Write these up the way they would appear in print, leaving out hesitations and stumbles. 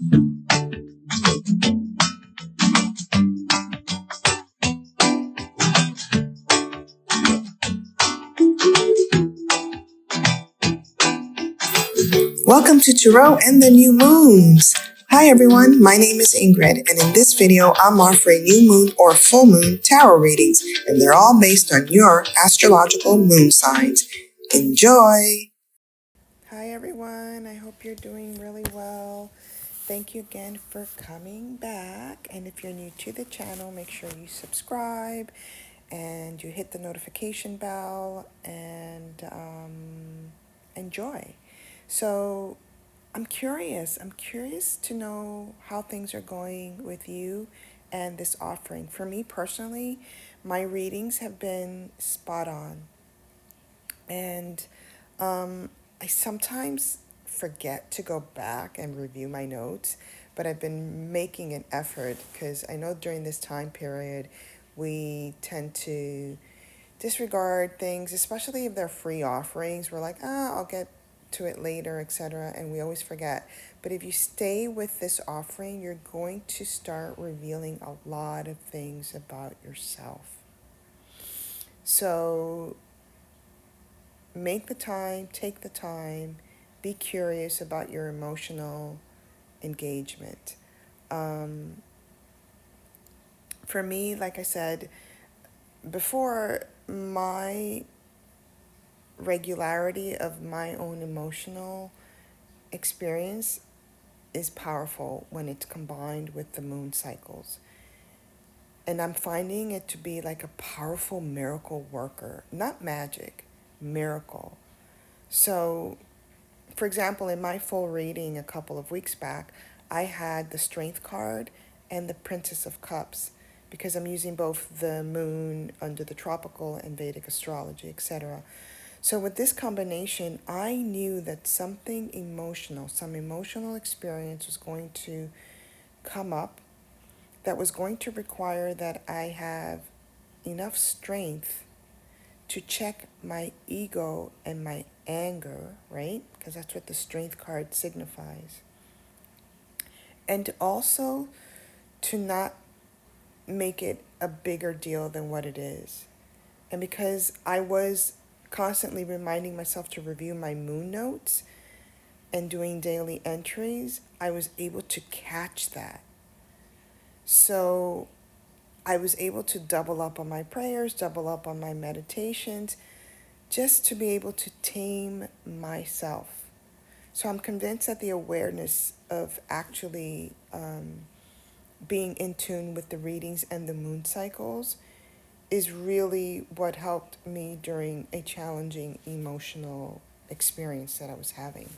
Welcome to Tarot and the New Moons. Hi everyone, my name is Ingrid, and in this video I'm offering new moon or full moon tarot readings, and they're all based on your astrological moon signs. Enjoy! Hi everyone, I hope you're doing really well. Thank you again for coming back, and if you're new to the channel, make sure you subscribe and you hit the notification bell and enjoy. So I'm curious to know how things are going with you and this offering. For me personally, my readings have been spot on. And I sometimes forget to go back and review my notes, but I've been making an effort because I know during this time period, we tend to disregard things, especially if they're free offerings. We're like, I'll get to it later, etc., and we always forget. But if you stay with this offering, you're going to start revealing a lot of things about yourself. So make the time, take the time, be curious about your emotional engagement. For me, like I said before, my regularity of my own emotional experience is powerful when it's combined with the moon cycles. And I'm finding it to be like a powerful miracle worker, not magic, miracle. So, for example, in my full reading a couple of weeks back, I had the Strength card and the Princess of Cups because I'm using both the moon under the tropical and Vedic astrology, etc. So with this combination, I knew that something emotional, some emotional experience was going to come up that was going to require that I have enough strength to check my ego and my anger, right? Because that's what the Strength card signifies. And also to not make it a bigger deal than what it is. And because I was constantly reminding myself to review my moon notes and doing daily entries, I was able to catch that. So I was able to double up on my prayers, double up on my meditations, just to be able to tame myself. So I'm convinced that the awareness of actually being in tune with the readings and the moon cycles is really what helped me during a challenging emotional experience that I was having.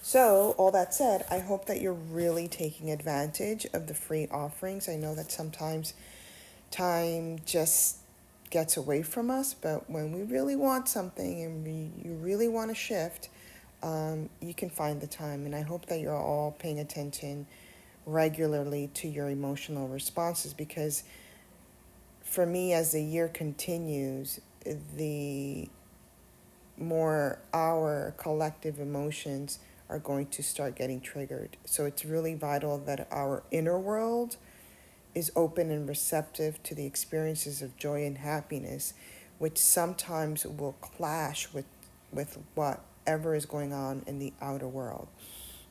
So, all that said, I hope that you're really taking advantage of the free offerings. I know that sometimes time just gets away from us, but when we really want something and you really want to shift, you can find the time. And I hope that you're all paying attention regularly to your emotional responses, because for me, as the year continues, the more our collective emotions are going to start getting triggered. So it's really vital that our inner world is open and receptive to the experiences of joy and happiness, which sometimes will clash with whatever is going on in the outer world.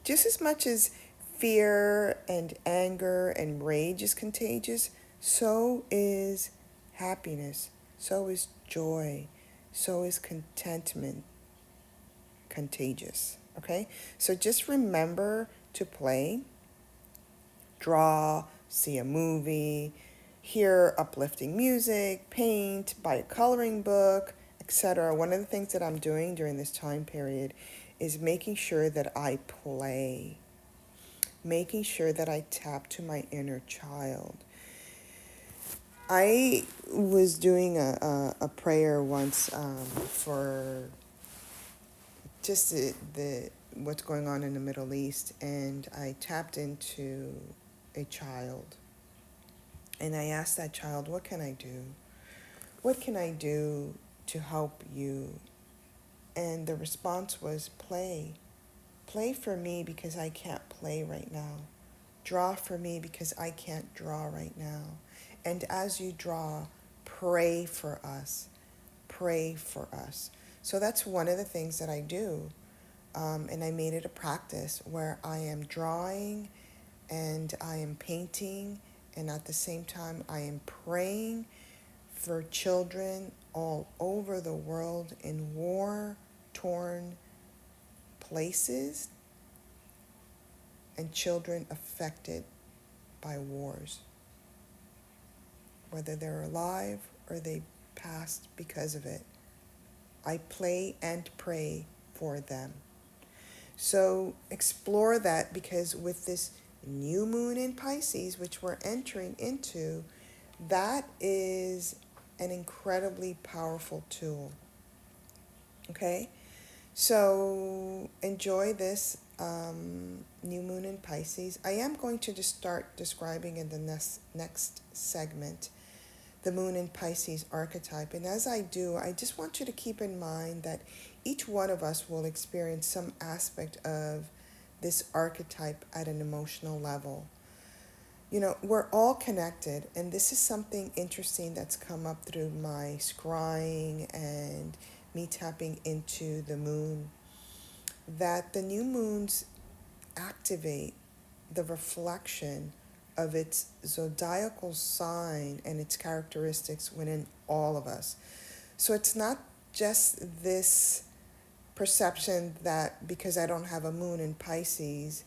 Just as much as fear and anger and rage is contagious, so is happiness, so is joy, so is contentment contagious. Okay? So just remember to play, draw, see a movie, hear uplifting music, paint, buy a coloring book, etc. One of the things that I'm doing during this time period is making sure that I play, making sure that I tap to my inner child. I was doing a prayer once for just the what's going on in the Middle East, and I tapped into a child, and I asked that child, what can I do? What can I do to help you? And the response was play, Play for me because I can't play right now. Draw for me because I can't draw right now. And as you draw, pray for us. Pray for us. So that's one of the things that I do. And I made it a practice where I am drawing and I am painting, and at the same time, I am praying for children all over the world in war torn places and children affected by wars, whether they're alive or they passed because of it. I play and pray for them. So explore that, because with this new moon in Pisces, which we're entering into, that is an incredibly powerful tool. Okay? So enjoy this new moon in Pisces. I am going to just start describing in the next segment the moon in Pisces archetype. And as I do, I just want you to keep in mind that each one of us will experience some aspect of this archetype at an emotional level. You know, we're all connected, and this is something interesting that's come up through my scrying and me tapping into the moon, that the new moons activate the reflection of its zodiacal sign and its characteristics within all of us. So it's not just this perception that because I don't have a moon in Pisces,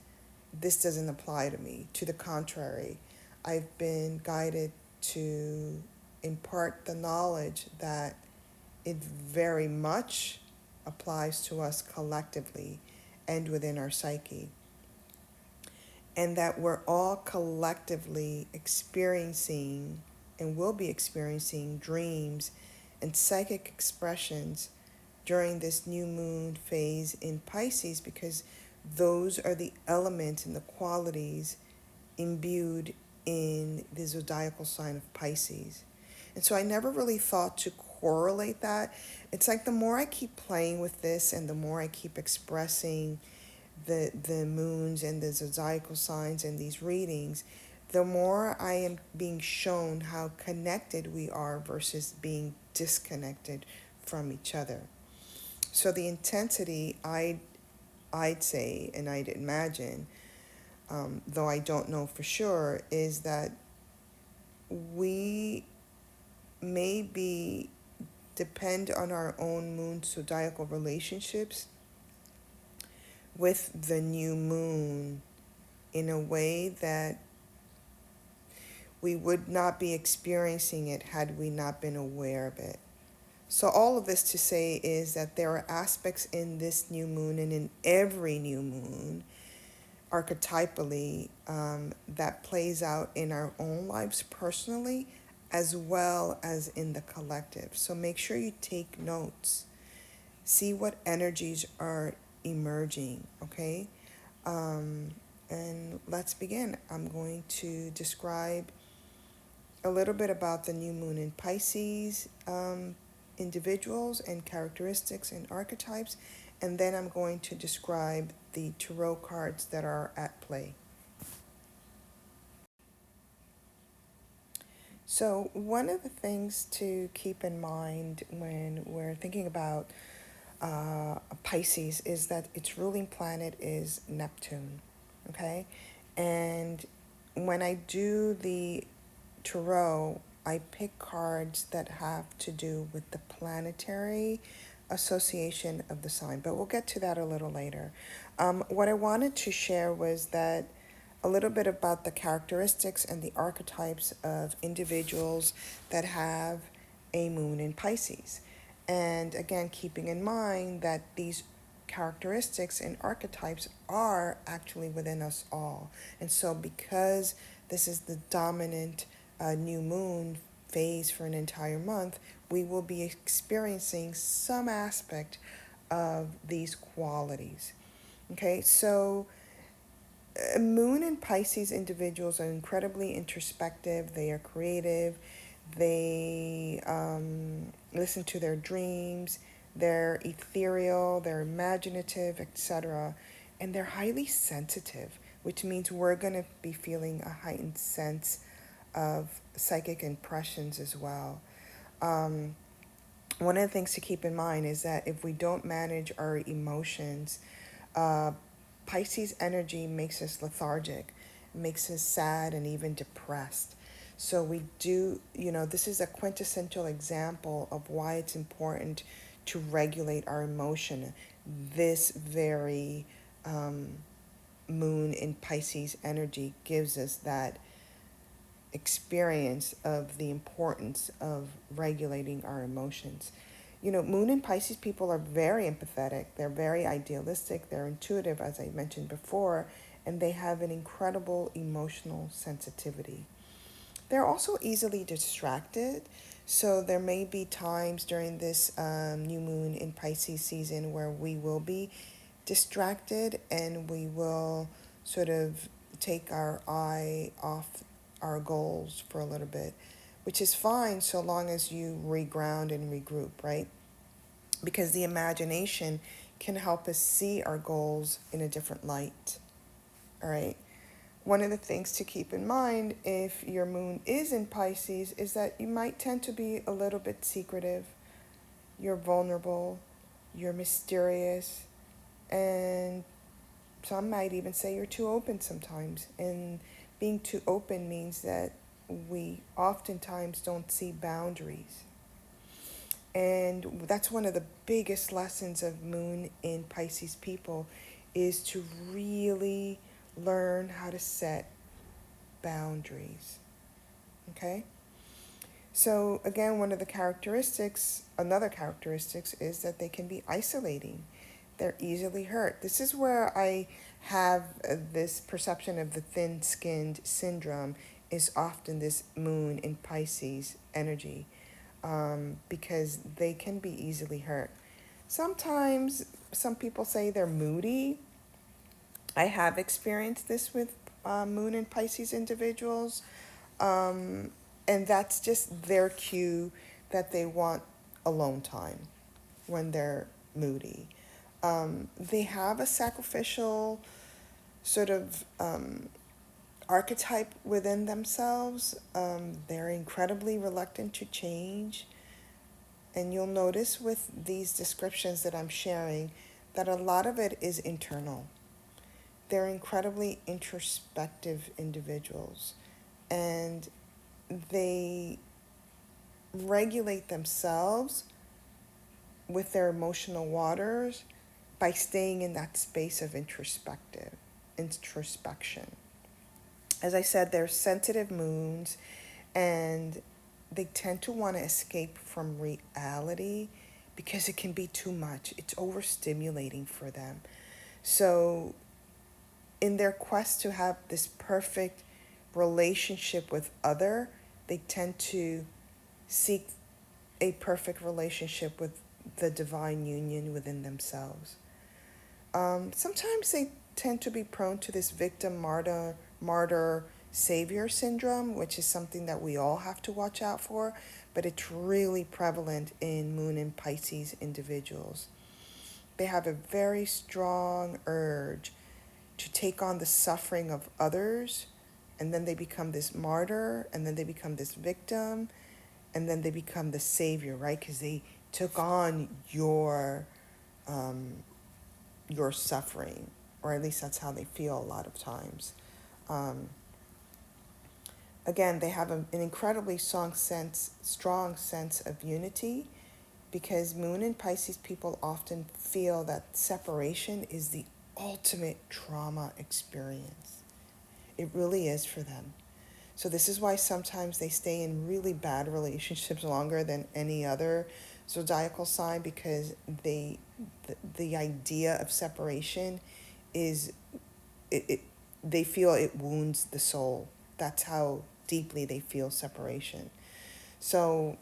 this doesn't apply to me. To the contrary, I've been guided to impart the knowledge that it very much applies to us collectively and within our psyche, and that we're all collectively experiencing and will be experiencing dreams and psychic expressions during this new moon phase in Pisces, because those are the elements and the qualities imbued in the zodiacal sign of Pisces. And so I never really thought to correlate that. It's like the more I keep playing with this and the more I keep expressing the moons and the zodiacal signs and these readings, the more I am being shown how connected we are versus being disconnected from each other. So the intensity, I'd say, and I'd imagine, though I don't know for sure, is that we maybe depend on our own moon zodiacal relationships with the new moon in a way that we would not be experiencing it had we not been aware of it. So all of this to say is that there are aspects in this new moon and in every new moon archetypally that plays out in our own lives personally as well as in the collective. So make sure you take notes. See what energies are emerging, okay? And let's begin. I'm going to describe a little bit about the new moon in Pisces, individuals and characteristics and archetypes, and then I'm going to describe the tarot cards that are at play. So one of the things to keep in mind when we're thinking about Pisces is that its ruling planet is Neptune, okay? And when I do the tarot, I pick cards that have to do with the planetary association of the sign, but we'll get to that a little later. What I wanted to share was that a little bit about the characteristics and the archetypes of individuals that have a moon in Pisces. And again, keeping in mind that these characteristics and archetypes are actually within us all. And so because this is the dominant new moon phase for an entire month, we will be experiencing some aspect of these qualities. Okay, so moon and Pisces individuals are incredibly introspective, they are creative, they listen to their dreams, they're ethereal, they're imaginative, etc. and they're highly sensitive, which means we're going to be feeling a heightened sense of psychic impressions as well. Um, One of the things to keep in mind is that if we don't manage our emotions, uh, Pisces energy makes us lethargic, makes us sad and even depressed. So we do, this is a quintessential example of why it's important to regulate our emotion. This very um, moon in Pisces energy gives us that experience of the importance of regulating our emotions. Moon and Pisces people are very empathetic, they're very idealistic, they're intuitive, as I mentioned before, and they have an incredible emotional sensitivity. They're also easily distracted, so there may be times during this new moon in Pisces season where we will be distracted and we will sort of take our eye off our goals for a little bit, which is fine so long as you reground and regroup, right? Because the imagination can help us see our goals in a different light, all right? One of the things to keep in mind if your moon is in Pisces is that you might tend to be a little bit secretive, you're vulnerable, you're mysterious, and some might even say you're too open sometimes. And being too open means that we oftentimes don't see boundaries. And that's one of the biggest lessons of Moon in Pisces people is to really learn how to set boundaries. Okay? So again, another characteristics is that they can be isolating. They're easily hurt. This is where I have this perception of the thin-skinned syndrome is often this moon in Pisces energy, because they can be easily hurt. Sometimes some people say they're moody. I have experienced this with moon and Pisces individuals. Um, and that's just their cue that they want alone time when they're moody. They have a sacrificial sort of archetype within themselves. They're incredibly reluctant to change. And you'll notice with these descriptions that I'm sharing that a lot of it is internal. They're incredibly introspective individuals. And they regulate themselves with their emotional waters by staying in that space of introspection. As I said, they're sensitive moons and they tend to want to escape from reality because it can be too much. It's overstimulating for them. So, in their quest to have this perfect relationship with other, they tend to seek a perfect relationship with the divine union within themselves. Sometimes they tend to be prone to this victim martyr savior syndrome, which is something that we all have to watch out for, but it's really prevalent in Moon and Pisces individuals. They have a very strong urge to take on the suffering of others, and then they become this martyr, and then they become this victim, and then they become the savior, right? Because they took on your suffering, or at least that's how they feel a lot of times. Um, Again, they have an incredibly strong sense of unity, because Moon and Pisces people often feel that separation is the ultimate trauma experience. It really is for them. So this is why sometimes they stay in really bad relationships longer than any other zodiacal sign, because the idea of separation is it they feel it wounds the soul. That's how deeply they feel separation. So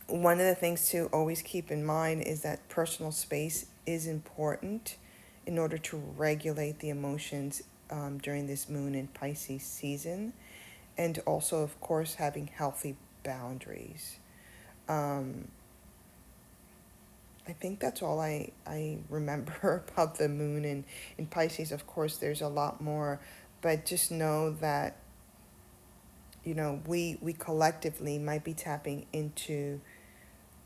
one of the things to always keep in mind is that personal space is important in order to regulate the emotions during this moon in Pisces season, and also, of course, having healthy boundaries. Um, I think that's all I remember about the moon in Pisces. Of course, there's a lot more, but just know that, we collectively might be tapping into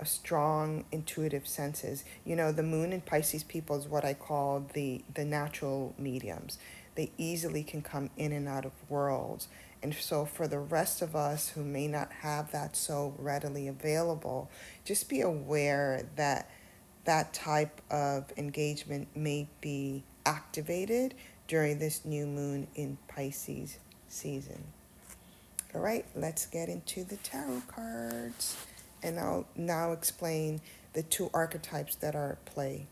a strong intuitive senses. The moon in Pisces people is what I call the natural mediums. They easily can come in and out of worlds. And so for the rest of us who may not have that so readily available, just be aware that that type of engagement may be activated during this new moon in Pisces season. All right, let's get into the tarot cards. And I'll now explain the two archetypes that are at play.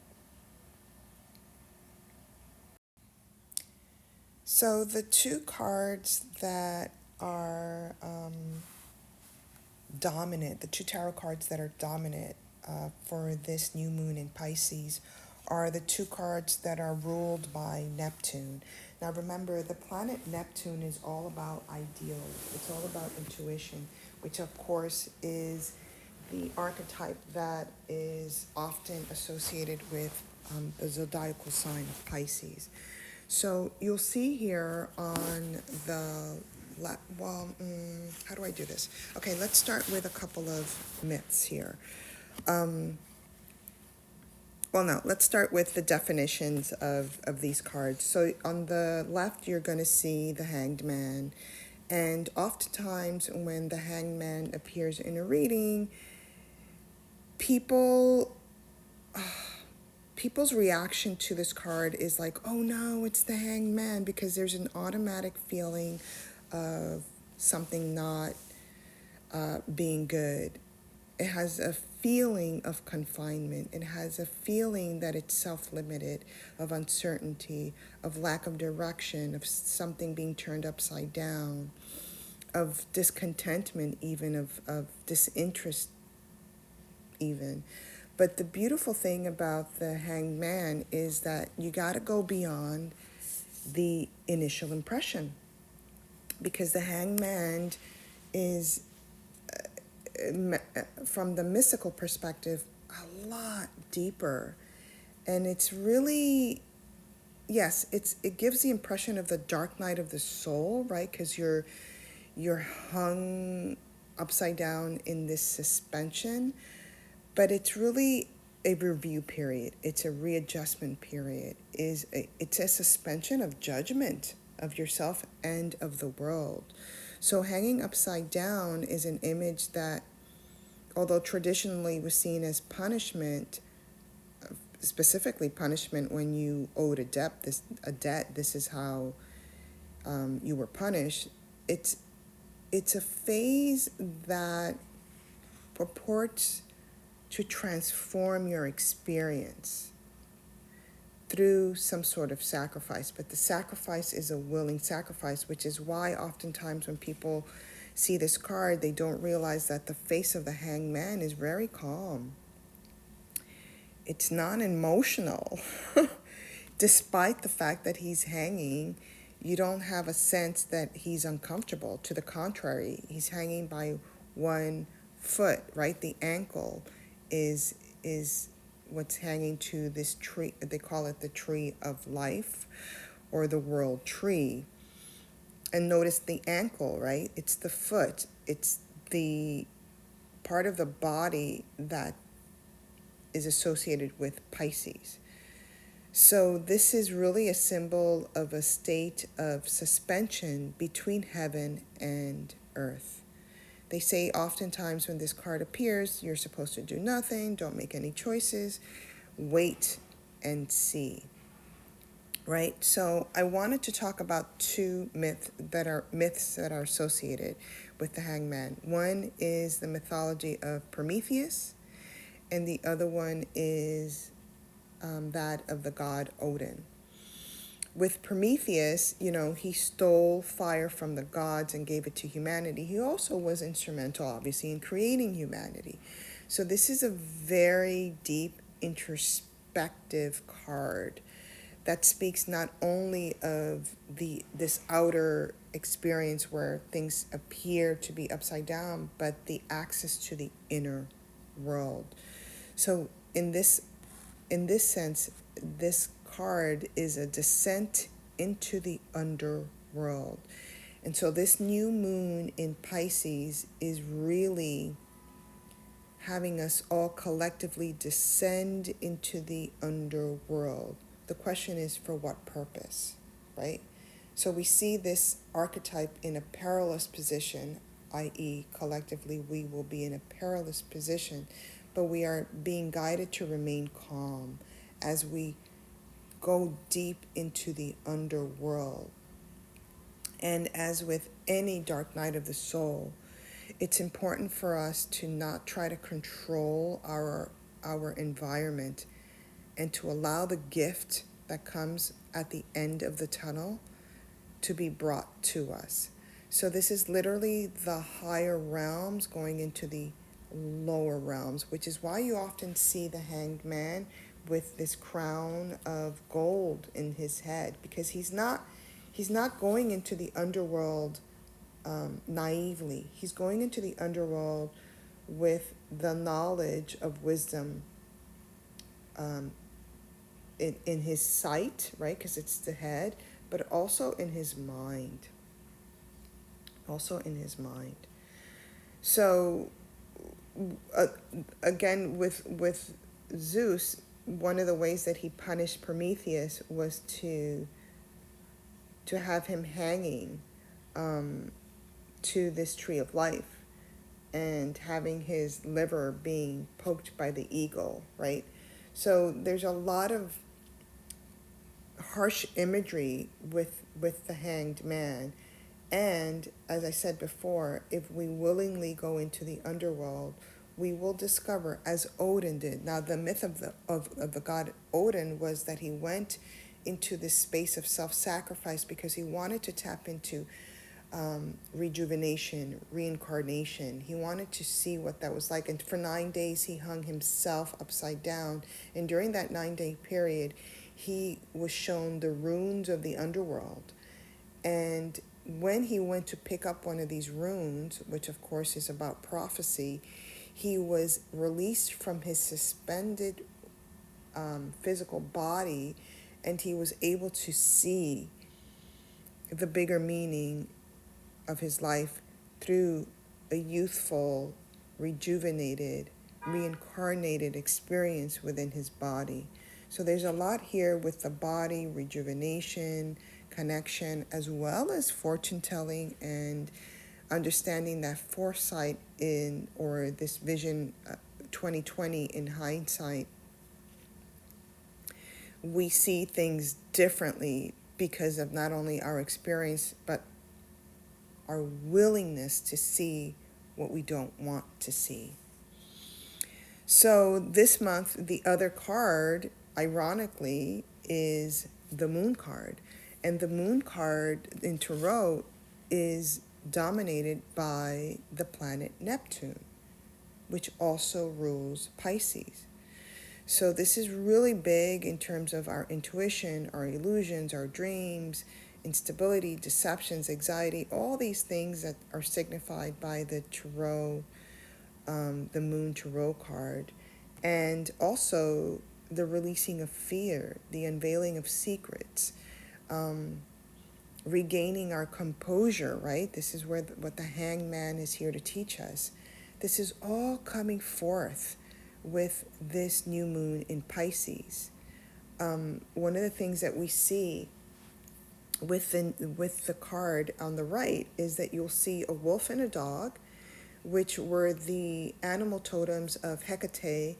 So, the two cards that are dominant, the two tarot cards that are dominant for this new moon in Pisces are the two cards that are ruled by Neptune. Now, remember, the planet Neptune is all about ideals, it's all about intuition, which, of course, is the archetype that is often associated with the zodiacal sign of Pisces. So you'll see here on the how do I do this? Okay, let's start with a couple of myths here. No, let's start with the definitions of these cards. So on the left, you're going to see the Hanged Man. And oftentimes when the Hanged Man appears in a reading, people people's reaction to this card is like, oh no, it's the Hanged Man, because there's an automatic feeling of something not being good. It has a feeling of confinement. It has a feeling that it's self-limited, of uncertainty, of lack of direction, of something being turned upside down, of discontentment, even of disinterest even. But the beautiful thing about the Hanged Man is that you got to go beyond the initial impression, because the Hanged Man is, from the mystical perspective, a lot deeper. And it's really, yes, it gives the impression of the dark night of the soul, right? Because you're hung upside down in this suspension. But it's really a review period. It's a readjustment period. It's a suspension of judgment of yourself and of the world. So hanging upside down is an image that, although traditionally was seen as punishment, specifically punishment when you owed a debt. This is how you were punished. It's a phase that purports to transform your experience through some sort of sacrifice. But the sacrifice is a willing sacrifice, which is why oftentimes when people see this card, they don't realize that the face of the Hanged Man is very calm. It's non-emotional. Despite the fact that he's hanging, you don't have a sense that he's uncomfortable. To the contrary, he's hanging by one foot, right? The ankle is what's hanging to this tree. They call it the tree of life, or the world tree. And notice the ankle, right? It's the foot. It's the part of the body that is associated with Pisces. So this is really a symbol of a state of suspension between heaven and earth. They say oftentimes when this card appears, you're supposed to do nothing, don't make any choices, wait and see. Right? So I wanted to talk about two myths that are associated with the Hanged Man. One is the mythology of Prometheus, and the other one is that of the god Odin. With Prometheus, he stole fire from the gods and gave it to humanity. He also was instrumental, obviously, in creating humanity. So this is a very deep, introspective card that speaks not only of this outer experience where things appear to be upside down, but the access to the inner world. So in this sense, this card is a descent into the underworld. And so this new moon in Pisces is really having us all collectively descend into the underworld. The question is, for what purpose, right? So we see this archetype in a perilous position, i.e., collectively we will be in a perilous position, but we are being guided to remain calm as we go deep into the underworld. And as with any dark night of the soul, it's important for us to not try to control our environment and to allow the gift that comes at the end of the tunnel to be brought to us. So this is literally the higher realms going into the lower realms, which is why you often see the hanged man with this crown of gold in his head, because he's not going into the underworld naively. He's going into the underworld with the knowledge of wisdom in his sight, right? Because it's the head, but also in his mind. Also in his mind. So again, with Zeus, one of the ways that he punished Prometheus was to have him hanging to this tree of life and having his liver being poked by the eagle, right? So there's a lot of harsh imagery with the hanged man. And as I said before, if we willingly go into the underworld, we will discover, as Odin did. Now, the myth of the god Odin was that he went into this space of self-sacrifice because he wanted to tap into rejuvenation, reincarnation. He wanted to see what that was like. And for 9 days, he hung himself upside down. And during that 9-day period, he was shown the runes of the underworld. And when he went to pick up one of these runes, which of course is about prophecy, he was released from his suspended physical body, and he was able to see the bigger meaning of his life through a youthful, rejuvenated, reincarnated experience within his body. So there's a lot here with the body, rejuvenation, connection, as well as fortune telling and understanding that foresight in, or this vision 2020 in hindsight. We see things differently because of not only our experience, but our willingness to see what we don't want to see. So this month, the other card, ironically, is the moon card. And the moon card in Tarot is dominated by the planet Neptune, which also rules Pisces. So this is really big in terms of our intuition, our illusions, our dreams, instability, deceptions, anxiety, all these things that are signified by the tarot, the moon tarot card, and also the releasing of fear, the unveiling of secrets, regaining our composure, right? This is where what the hangman is here to teach us. This is all coming forth with this new moon in Pisces. One of the things that we see with the card on the right is that you'll see a wolf and a dog, which were the animal totems of Hecate,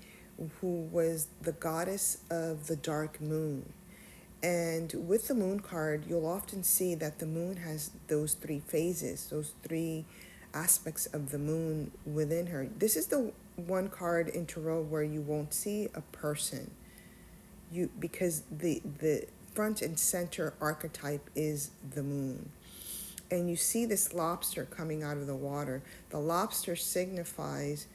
who was the goddess of the dark moon. And with the moon card, you'll often see that the moon has those 3 phases, those 3 aspects of the moon within her. This is the one card in tarot where you won't see a person, because the front and center archetype is the moon. And you see this lobster coming out of the water. The lobster signifies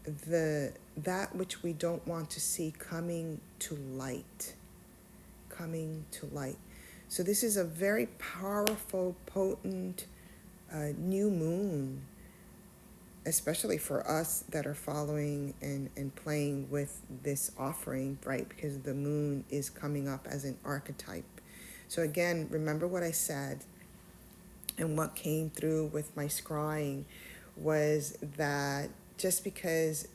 that which we don't want to see coming to light. Coming to light. So this is a very powerful, potent new moon especially for us that are following and playing with this offering, right? Because the moon is coming up as an archetype. So again, remember what I said, and what came through with my scrying was that just because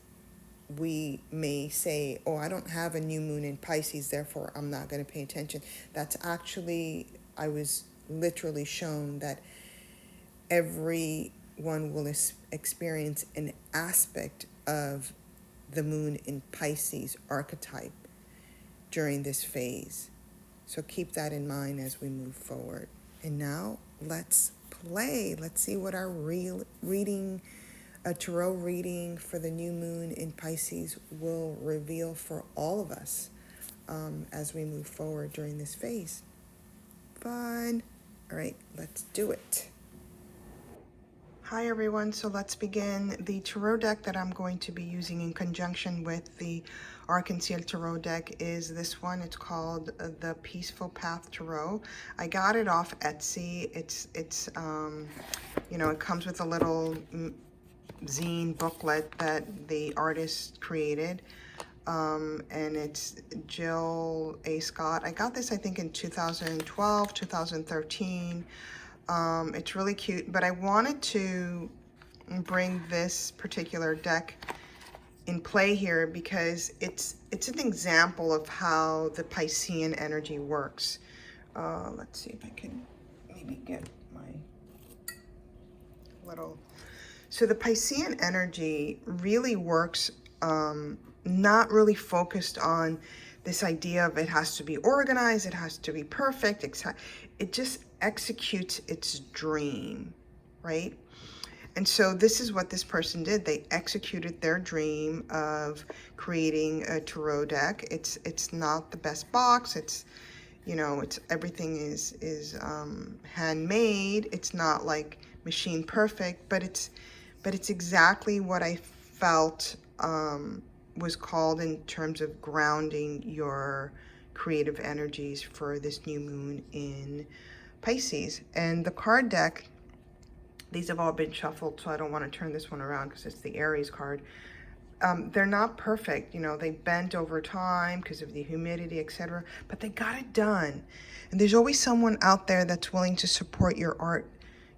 we may say, oh, I don't have a new moon in Pisces, therefore I'm not going to pay attention. That's actually, I was literally shown that everyone will experience an aspect of the moon in Pisces archetype during this phase. So keep that in mind as we move forward. And now let's play. Let's see what our real reading, a tarot reading for the new moon in Pisces will reveal for all of us as we move forward during this phase. Fun. All right, let's do it. Hi everyone, so let's begin. The tarot deck that I'm going to be using in conjunction with the Arc-en-Ciel tarot deck is this one. It's called the Peaceful Path Tarot. I got it off Etsy. It's you know, it comes with a little zine booklet that the artist created. And it's Jill A. Scott. I got this, I think, in 2012, 2013. It's really cute, but I wanted to bring this particular deck in play here because it's an example of how the Piscean energy works. Let's see if I can maybe get my little... So the Piscean energy really works not really focused on this idea of it has to be organized, it has to be perfect. It just executes its dream, right? And so this is what this person did. They executed their dream of creating a tarot deck. It's not the best box. It's, you know, it's everything is handmade. It's not like machine perfect, but it's exactly what I felt was called in terms of grounding your creative energies for this new moon in Pisces. And the card deck, these have all been shuffled, so I don't want to turn this one around because it's the Aries card. They're not perfect, you know, they bent over time because of the humidity, etc., but they got it done. And there's always someone out there that's willing to support your art,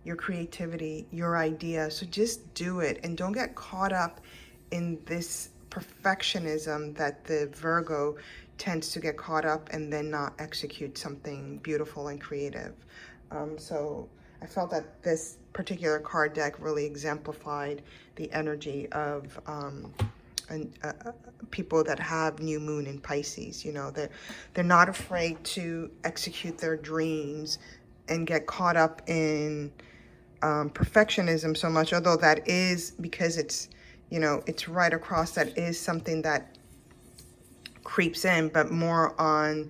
your creativity, your idea. So just do it and don't get caught up in this perfectionism that the Virgo tends to get caught up and then not execute something beautiful and creative. So I felt that this particular card deck really exemplified the energy of people that have new moon in Pisces. You know, they're not afraid to execute their dreams and get caught up in perfectionism so much, although that is, because it's, you know, it's right across, that is something that creeps in, but more on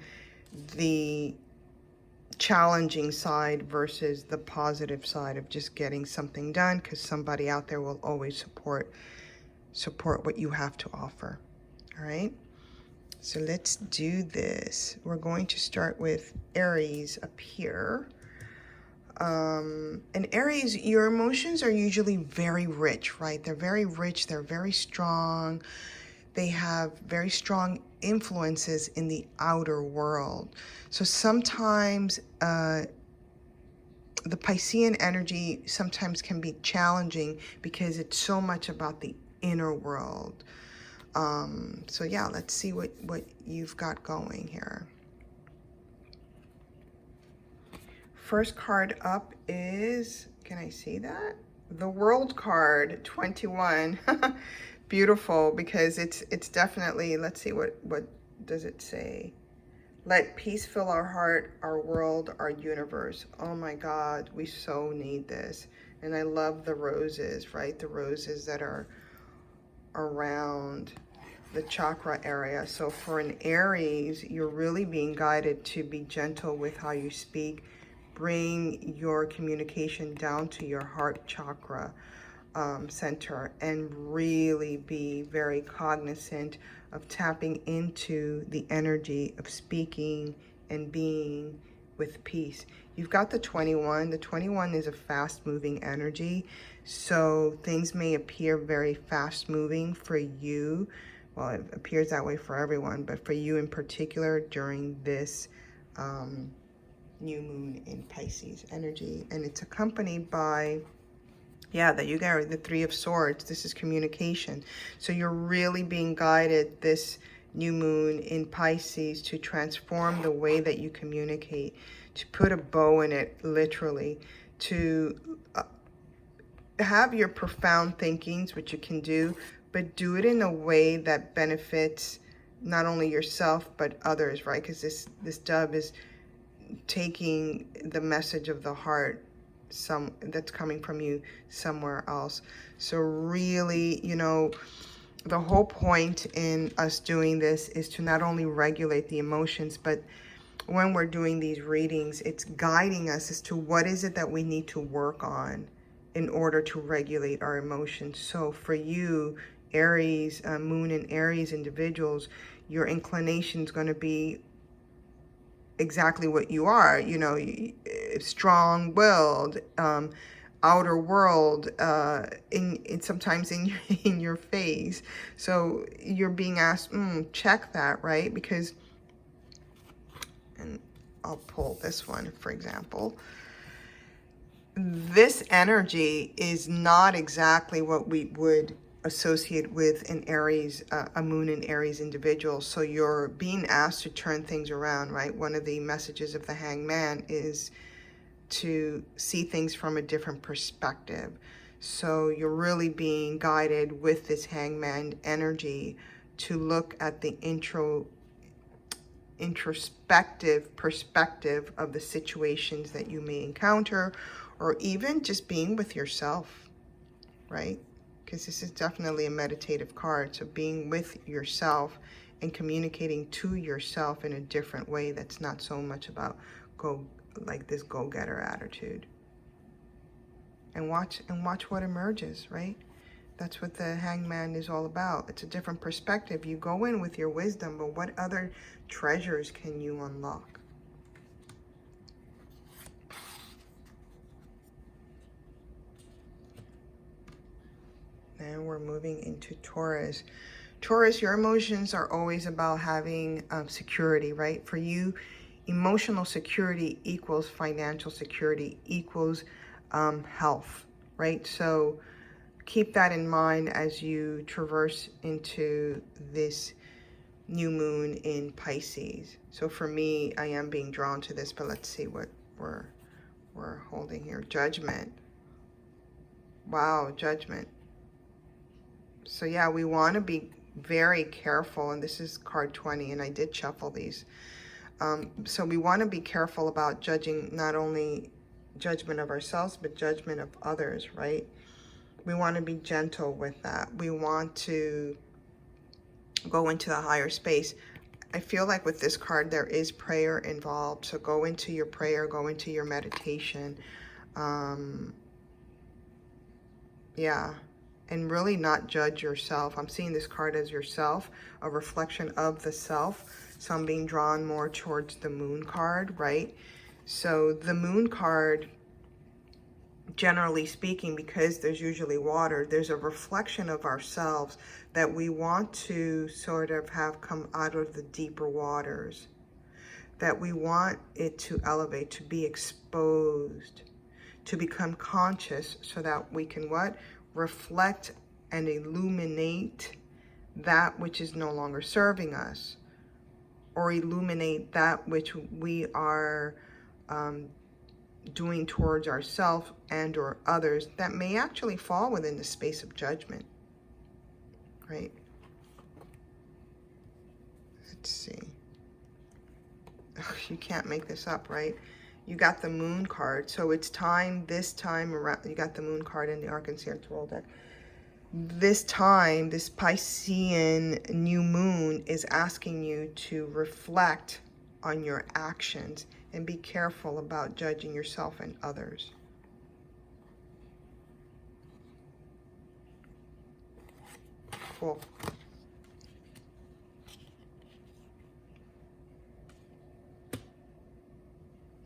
the challenging side versus the positive side of just getting something done, because somebody out there will always support what you have to offer. All right, so let's do this. We're going to start with Aries up here. And Aries, your emotions are usually very rich, right? They're very rich, they're very strong. They have very strong influences in the outer world. So sometimes the Piscean energy sometimes can be challenging because it's so much about the inner world. So yeah, let's see what you've got going here. First card up is, can I see that? The World card, 21. Beautiful, because it's definitely, let's see, what does it say? Let peace fill our heart, our world, our universe. Oh my God, we so need this. And I love the roses, right? The roses that are around the chakra area. So for an Aries, you're really being guided to be gentle with how you speak. Bring your communication down to your heart chakra center, and really be very cognizant of tapping into the energy of speaking and being with peace. You've got the 21. The 21 is a fast-moving energy, so things may appear very fast-moving for you. Well, it appears that way for everyone, but for you in particular during this new moon in Pisces energy. And it's accompanied by, yeah, that you got the Three of Swords. This is communication. So you're really being guided this new moon in Pisces to transform the way that you communicate, to put a bow in it, literally, to have your profound thinkings, which you can do, but do it in a way that benefits not only yourself but others, right? Because this dove is taking the message of the heart that's coming from you somewhere else. So really, you know, the whole point in us doing this is to not only regulate the emotions, but when we're doing these readings, it's guiding us as to what is it that we need to work on in order to regulate our emotions. So for you, Aries, moon and Aries individuals, your inclination is going to be exactly what you are, you know, strong-willed, outer world, in sometimes in in your face. So you're being asked, check that, right? Because, and I'll pull this one, for example. This energy is not exactly what we would associate with an Aries, a moon in Aries individual. So you're being asked to turn things around, right? One of the messages of the Hangman is to see things from a different perspective. So you're really being guided with this Hangman energy to look at the introspective perspective of the situations that you may encounter, or even just being with yourself, right? Because this is definitely a meditative card. So being with yourself and communicating to yourself in a different way that's not so much about this go-getter attitude. And watch what emerges, right? That's what the Hangman is all about. It's a different perspective. You go in with your wisdom, but what other treasures can you unlock? Now we're moving into Taurus. Taurus, your emotions are always about having security, right? For you, emotional security equals financial security equals health, right? So keep that in mind as you traverse into this new moon in Pisces. So for me, I am being drawn to this, but let's see what we're holding here. Judgment. Wow, judgment. So yeah, we want to be very careful, and this is card 20, and I did shuffle these. So we want to be careful about judging, not only judgment of ourselves, but judgment of others, right? We want to be gentle with that. We want to go into the higher space. I feel like with this card, there is prayer involved. So go into your prayer, go into your meditation. Yeah. And really not judge yourself. I'm seeing this card as yourself, a reflection of the self. So I'm being drawn more towards the moon card, right? So the moon card, generally speaking, because there's usually water, there's a reflection of ourselves that we want to sort of have come out of the deeper waters, that we want it to elevate, to be exposed, to become conscious, so that we can what? Reflect and illuminate that which is no longer serving us, or illuminate that which we are doing towards ourselves and or others that may actually fall within the space of judgment, right? Let's see. You can't make this up, right? You got the moon card. So it's time, this time around, you got the moon card in the Arcane Tarot deck. This time, this Piscean new moon is asking you to reflect on your actions and be careful about judging yourself and others. Cool.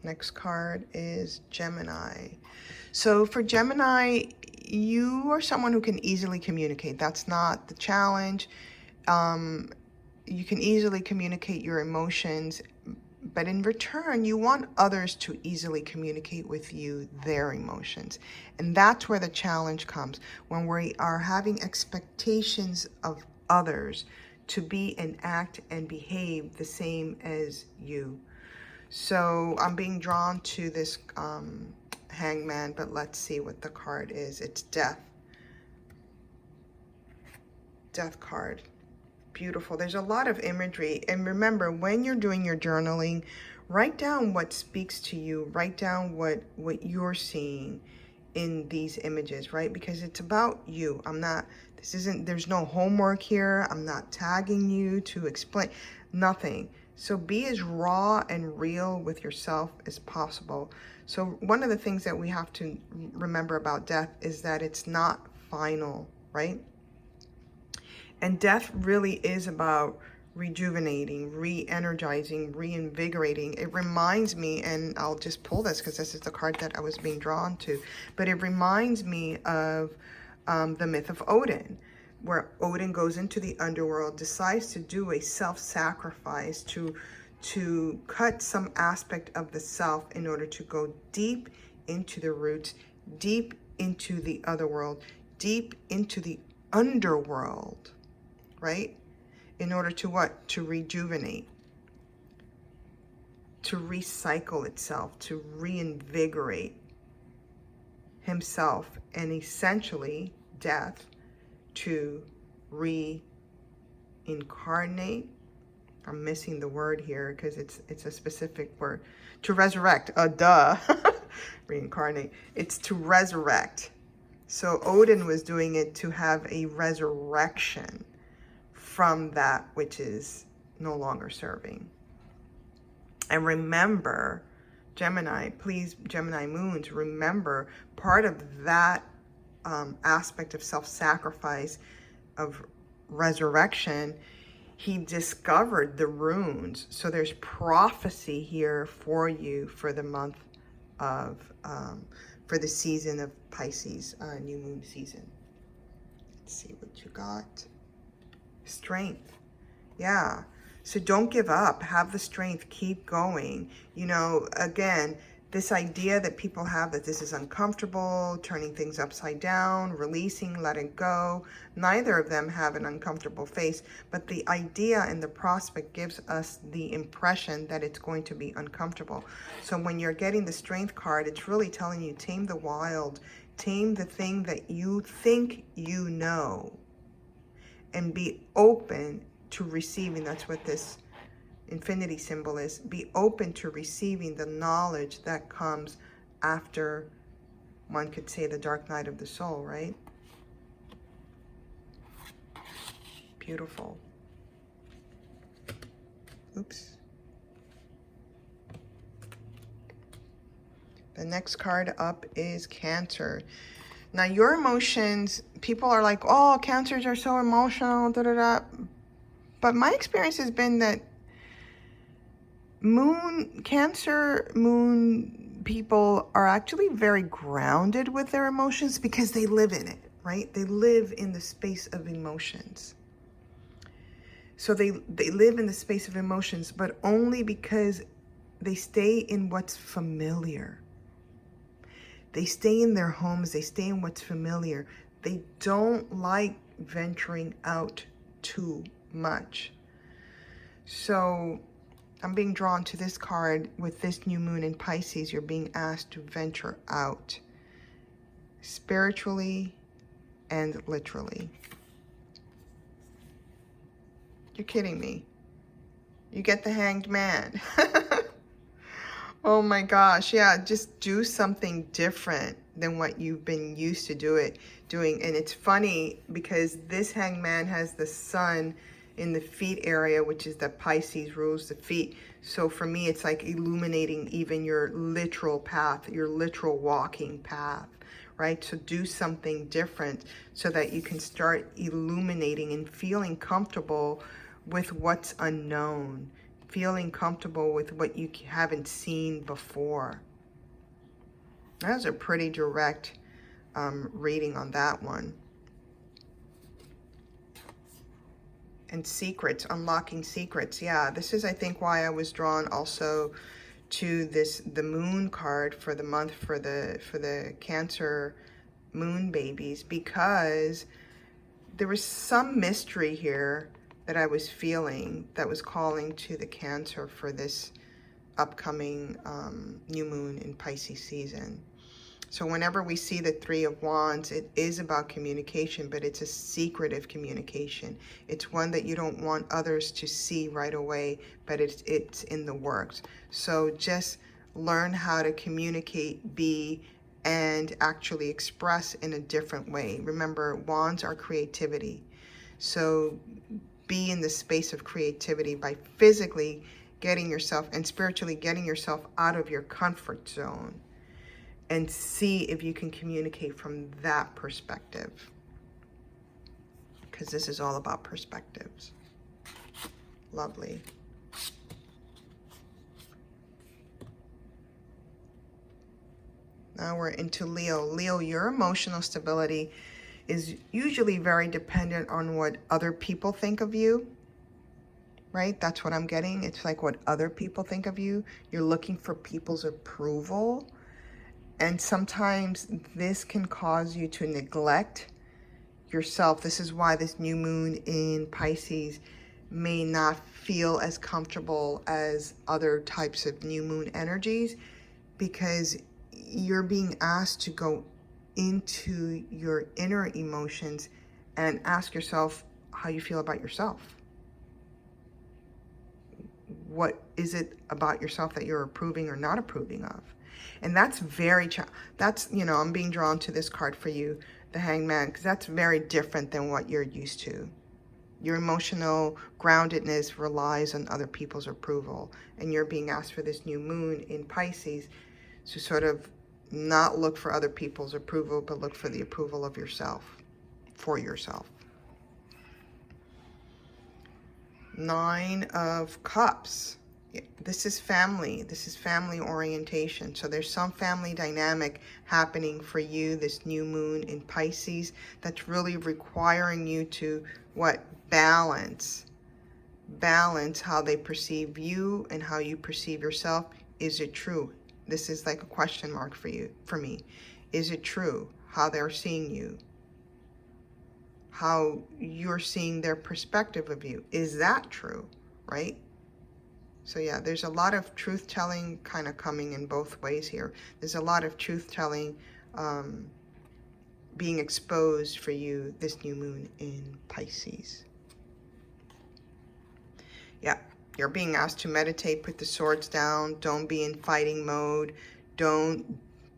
Next card is Gemini. So for Gemini, you are someone who can easily communicate. That's not the challenge. You can easily communicate your emotions, but in return, you want others to easily communicate with you their emotions. And that's where the challenge comes, when we are having expectations of others to be and act and behave the same as you. So I'm being drawn to this hangman, but let's see what the card is. It's death. Death card. Beautiful. There's a lot of imagery. And remember, when you're doing your journaling, write down what speaks to you. Write down what you're seeing in these images, right? Because it's about you. There's no homework here. I'm not tagging you to explain, nothing. So be as raw and real with yourself as possible. So one of the things that we have to remember about death is that it's not final, right? And death really is about rejuvenating, re-energizing, reinvigorating. It reminds me, and I'll just pull this because this is the card that I was being drawn to, but it reminds me of the myth of Odin, where Odin goes into the underworld, decides to do a self-sacrifice to cut some aspect of the self in order to go deep into the roots, deep into the other world, deep into the underworld, right? In order to what? To rejuvenate, to recycle itself, to reinvigorate himself, and essentially death to reincarnate. I'm missing the word here because it's a specific word. To resurrect, duh. Reincarnate. It's to resurrect. So Odin was doing it to have a resurrection from that which is no longer serving. And remember, Gemini, please, Gemini moons, remember part of that aspect of self-sacrifice, of resurrection, he discovered the runes. So there's prophecy here for you for the month of, for the season of Pisces, new moon season. Let's see what you got. Strength. Yeah. So don't give up. Have the strength. Keep going. You know, again, this idea that people have that this is uncomfortable, turning things upside down, releasing, letting go. Neither of them have an uncomfortable face, but the idea and the prospect gives us the impression that it's going to be uncomfortable. So when you're getting the strength card, it's really telling you, tame the wild, tame the thing that you think you know, and be open to receiving. That's what this infinity symbol is. Be open to receiving the knowledge that comes after, one could say, the dark night of the soul, right? Beautiful. Oops. The next card up is Cancer. Now, your emotions, people are like, oh, Cancers are so emotional, da da da. But my experience has been that Cancer moon people are actually very grounded with their emotions because they live in it, right? They live in the space of emotions. So they live in the space of emotions, but only because they stay in what's familiar. They stay in their homes. They stay in what's familiar. They don't like venturing out too much. So I'm being drawn to this card. With this new moon in Pisces, you're being asked to venture out, spiritually and literally. You're kidding me. You get the Hanged Man. Oh my gosh, yeah, just do something different than what you've been used to doing. And it's funny because this Hanged Man has the sun in the feet area, which is that Pisces rules the feet. So for me, it's like illuminating even your literal path, your literal walking path, right? So do something different so that you can start illuminating and feeling comfortable with what's unknown. feeling comfortable with what you haven't seen before. That was a pretty direct reading on that one. And secrets, unlocking secrets. Yeah, this is, I think, why I was drawn also to the moon card for the month for the Cancer moon babies, because there was some mystery here that I was feeling that was calling to the Cancer for this upcoming new moon in Pisces season. So whenever we see the Three of Wands, it is about communication, but it's a secretive communication. It's one that you don't want others to see right away, but it's in the works. So just learn how to communicate, be, and actually express in a different way. Remember, wands are creativity. So be in the space of creativity by physically getting yourself and spiritually getting yourself out of your comfort zone, and see if you can communicate from that perspective. Because this is all about perspectives. Lovely. Now we're into Leo. Leo, your emotional stability is usually very dependent on what other people think of you, right? That's what I'm getting. It's like what other people think of you. You're looking for people's approval. And sometimes this can cause you to neglect yourself. This is why this new moon in Pisces may not feel as comfortable as other types of new moon energies, because you're being asked to go into your inner emotions and ask yourself how you feel about yourself. What is it about yourself that you're approving or not approving of? And that's very, I'm being drawn to this card for you, the Hangman, because that's very different than what you're used to. Your emotional groundedness relies on other people's approval, and you're being asked for this new moon in Pisces to sort of not look for other people's approval, but look for the approval of yourself, for yourself. Nine of Cups. This is family. This is family orientation. So there's some family dynamic happening for you, this new moon in Pisces, that's really requiring you to, what? Balance how they perceive you and how you perceive yourself. Is it true? This is like a question mark for me. Is it true how they're seeing you? How you're seeing their perspective of you? Is that true, right? So yeah, there's a lot of truth-telling kind of coming in both ways here. There's a lot of truth-telling being exposed for you this new moon in Pisces. Yeah, you're being asked to meditate, put the swords down, don't be in fighting mode, don't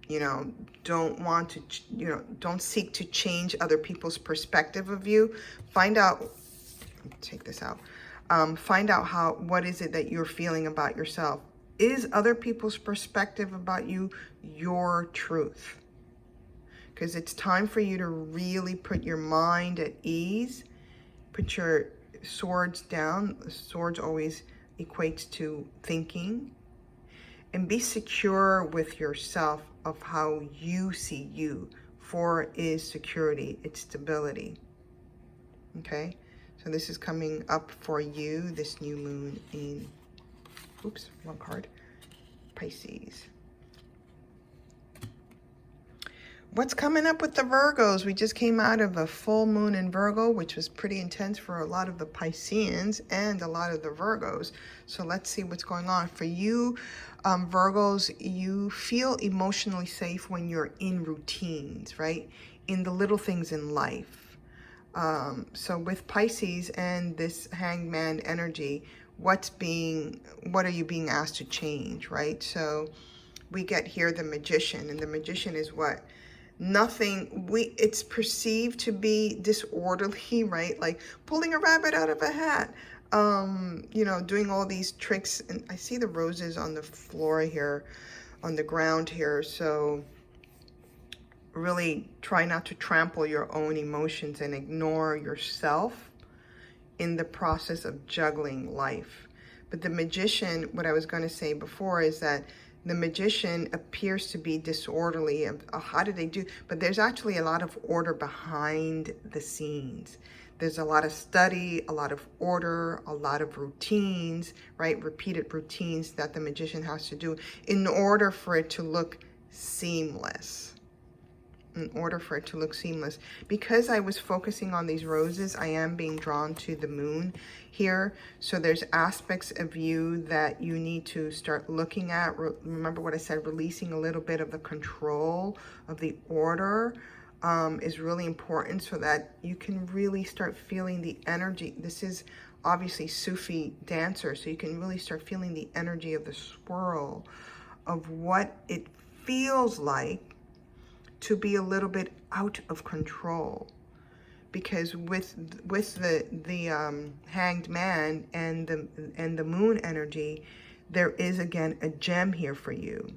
want to, don't seek to change other people's perspective of you. Find out, take this out. Find out what is it that you're feeling about yourself. Is other people's perspective about you your truth? Because it's time for you to really put your mind at ease. Put your swords down. Swords always equates to thinking. And be secure with yourself of how you see you. 4 is security. It's stability. Okay? So this is coming up for you, this new moon in, oops, wrong card, Pisces. What's coming up with the Virgos? We just came out of a full moon in Virgo, which was pretty intense for a lot of the Pisceans and a lot of the Virgos. So let's see what's going on. For you, Virgos, you feel emotionally safe when you're in routines, right? In the little things in life. So with Pisces and this Hangman energy, what are you being asked to change, right? So we get here the Magician, and the Magician is what? It's perceived to be disorderly, right? Like pulling a rabbit out of a hat, doing all these tricks. And I see the roses on the floor here, on the ground here. So really try not to trample your own emotions and ignore yourself in the process of juggling life. But the magician, what I was going to say before is that the magician appears to be disorderly. How do they do? But there's actually a lot of order behind the scenes. There's a lot of study, a lot of order, a lot of routines, right? Repeated routines that the magician has to do in order for it to look seamless. In order for it to look seamless. Because I was focusing on these roses, I am being drawn to the moon here. So there's aspects of you that you need to start looking at. Remember what I said, releasing a little bit of the control of the order is really important, so that you can really start feeling the energy. This is obviously Sufi dancer, so you can really start feeling the energy of the swirl of what it feels like to be a little bit out of control. Because with the hanged man and the moon energy, there is again a gem here for you.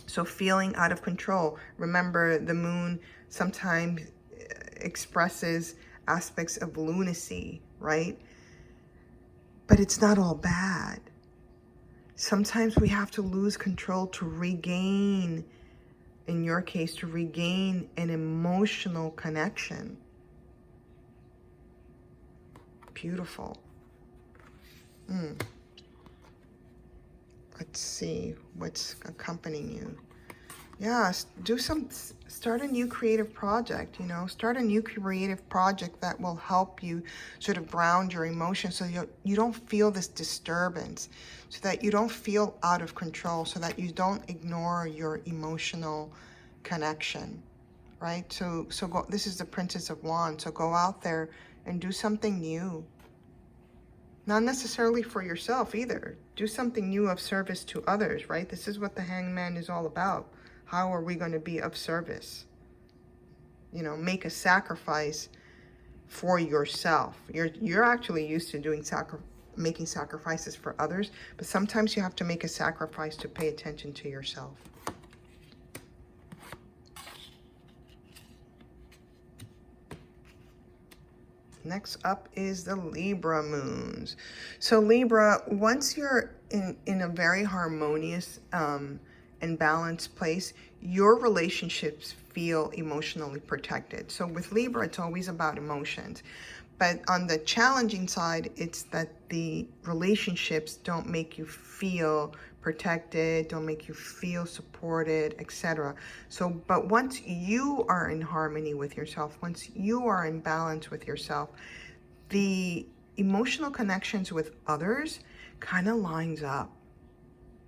So feeling out of control. Remember, the moon sometimes expresses aspects of lunacy, right? But it's not all bad. Sometimes we have to lose control to regain, in your case, to regain an emotional connection. Beautiful. Let's see what's accompanying you. Yeah, start a new creative project, you know, start a new creative project that will help you sort of ground your emotions, so you don't feel this disturbance, so that you don't feel out of control, so that you don't ignore your emotional connection, right? So go, this is the Princess of Wands, so go out there and do something new. Not necessarily for yourself either. Do something new of service to others, right? This is what the Hangman is all about. How are we going to be of service? You know, make a sacrifice for yourself. You're actually used to doing making sacrifices for others, but sometimes you have to make a sacrifice to pay attention to yourself. Next up is the Libra moons. So Libra, once you're in a very harmonious and balanced place, your relationships feel emotionally protected. So with Libra, it's always about emotions. But on the challenging side, it's that the relationships don't make you feel protected, don't make you feel supported, etc. So, but once you are in harmony with yourself, once you are in balance with yourself, the emotional connections with others kind of lines up.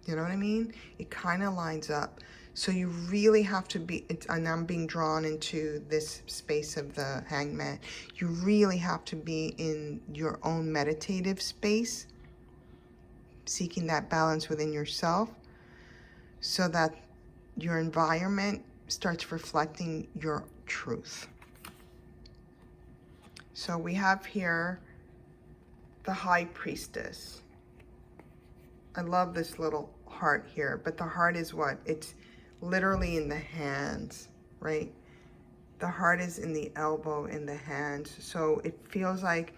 You know what I mean? It kind of lines up. So you really have to be, and I'm being drawn into this space of the Hangman. You really have to be in your own meditative space, seeking that balance within yourself, so that your environment starts reflecting your truth. So we have here the High Priestess. I love this little heart here, but the heart is what? It's literally in the hands, right? The heart is in the elbow, in the hands. So it feels like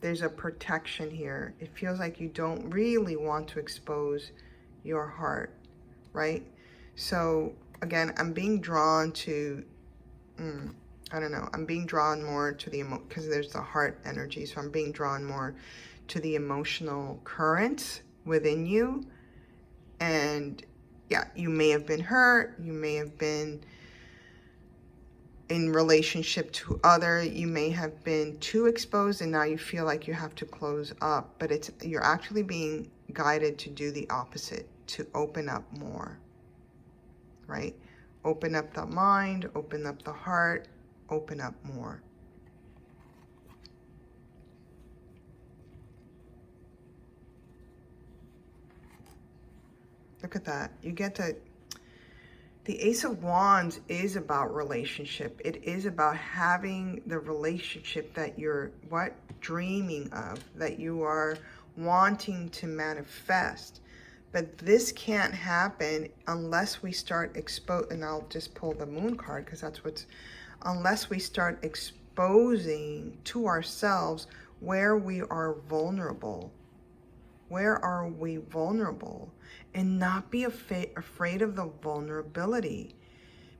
there's a protection here. It feels like you don't really want to expose your heart, right? So again, I'm being drawn to, I don't know, I'm being drawn more to the because there's the heart energy. So I'm being drawn more to the emotional current within you. And yeah, you may have been hurt, you may have been in relationship to other, you may have been too exposed, and now you feel like you have to close up, but you're actually being guided to do the opposite, to open up more, right? Open up the mind, open up the heart, open up more. Look at that. You get to, the Ace of Wands is about relationship. It is about having the relationship that you're, dreaming of, that you are wanting to manifest. But this can't happen unless we start and I'll just pull the Moon card because that's unless we start exposing to ourselves where we are vulnerable. Where are we vulnerable? And not be afraid of the vulnerability.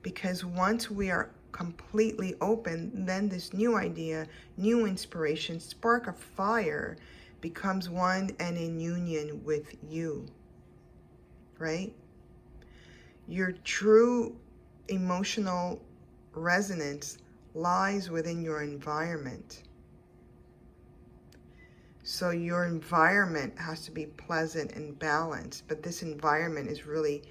Because once we are completely open, then this new idea, new inspiration, spark of fire becomes one and in union with you, right? Your true emotional resonance lies within your environment. So your environment has to be pleasant and balanced, but this environment is really